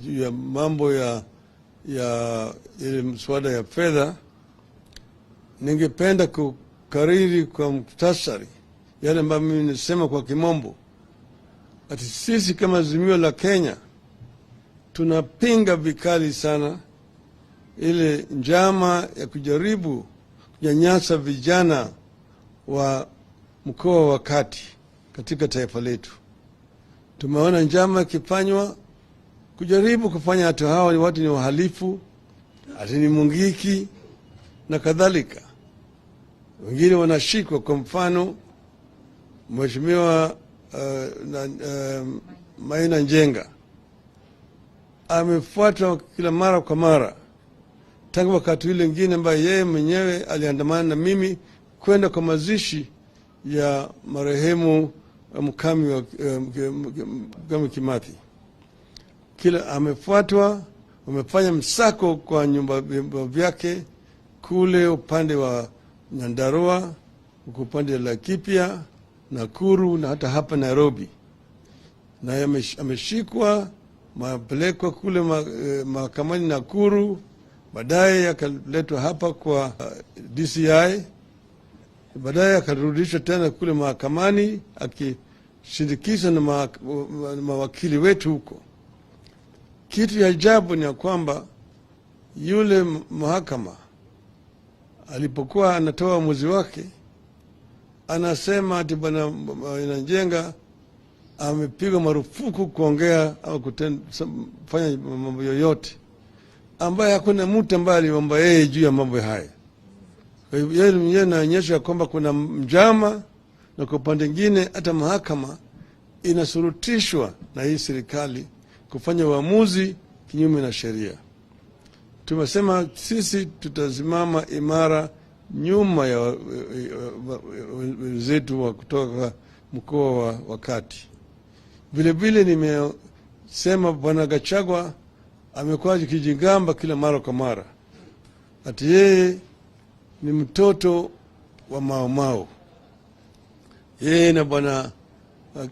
ya mambo ya ile mswada ya fedha, ningependa kukariri kwa muhtasari yale ambayo mimi nisema kwa kimombo, ati sisi kama Azimio la Kenya tunapinga vikali sana ile njama ya kujaribu kunyanyasa vijana wa mkoa wa Kati katika taifa letu. Tumeona njama ikifanywa kujaribu kufanya watu hawa ni watu ni wahalifu, ati ni mungiki na kadhalika. Wengine wanashikwa, kwa mfano Mheshimiwa Maina Njenga amefuatwa kila mara kwa mara tangu wakati ule mwingine ambaye yeye mwenyewe aliandamana na mimi kwenda kwa mazishi ya marehemu Mkami Kimathi. Kila amefuatwa, wamefanya msako kwa nyumba vyake kule upande wa Nyandarua, upande wa Laikipia, Nakuru na hata hapa Nairobi. Na ameshikwa, mapelekwa kule mahakamani Nakuru, baadaye akaletwa hapa kwa DCI, baadaye akarudishwa tena kule mahakamani akishindikizwa na mawakili wetu huko. Kitu ya ajabu ni kwamba yule mahakama alipokuwa anatoa uamuzi wake anasema ati Bwana Njenga amepigwa marufuku kuongea au kufanya mambo yoyote ambaye hakuna mtu ambaye aliomba yeye juu ya mambo haya. Kwa hivyo yeye anaonyesha kwamba kuna njama, na kwa upande mwingine hata mahakama inasurutishwa na hii serikali kufanya uamuzi kinyume na sheria. Tumesema sisi tutasimama imara nyuma ya wenzetu wa kutoka mkoa wa Kati. Vile vile nimesema Bwana Gachagua amekuwa kijingamba kila mara kwa mara ati yeye ni mtoto wa Maomao, yeye na Bwana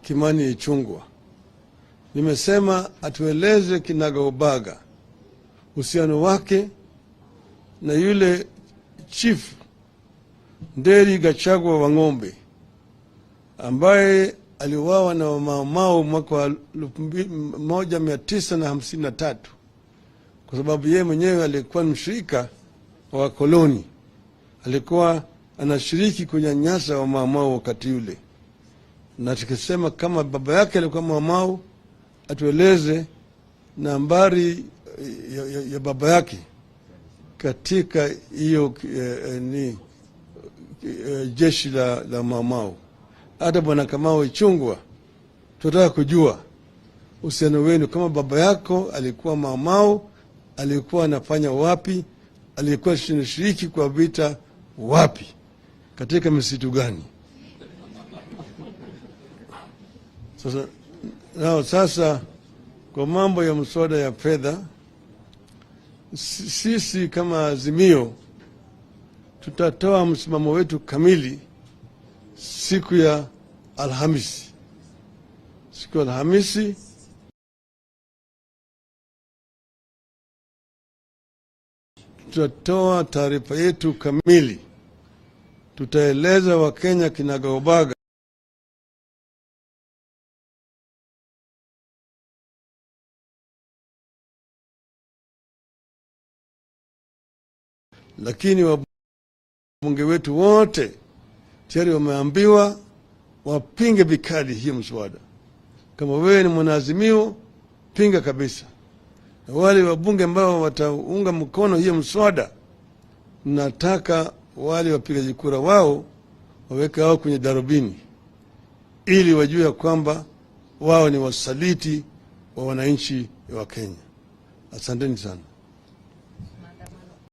Kimani Ichung'wah. Nimesema atueleze kinagaubaga uhusiano wake na yule chief Nderi Gachagua wa Ng'ombe ambaye aliuawa na Maomao mwaka wa 1953 kwa sababu yeye mwenyewe alikuwa mshirika wa koloni, alikuwa anashiriki kunyanyasa wa Maomao wakati ule. Na tukisema kama baba yake alikuwa Maomao, atueleze nambari ya baba yake katika hiyo jeshi la Maomao. Hata Bwana Kamau Ichung'wah, tunataka kujua uhusiano wenu, kama baba yako alikuwa Maomao, alikuwa anafanya wapi, alikuwa anashiriki kwa vita wapi, katika misitu gani? Sasa kwa mambo ya mswada ya fedha, sisi kama Azimio tutatoa msimamo wetu kamili siku ya Alhamisi. Siku ya Alhamisi tutatoa taarifa yetu kamili, tutaeleza Wakenya kinagaubaga lakini wabunge wetu wote tayari wameambiwa wapinge vikali hii mswada. Kama wewe ni mwanaazimio, pinga kabisa. Na wale wabunge ambao wataunga mkono hii mswada, nataka wale wapigaji kura wao waweke wao kwenye darubini ili wajue kwamba wao ni wasaliti wa wananchi wa Kenya. Asanteni sana.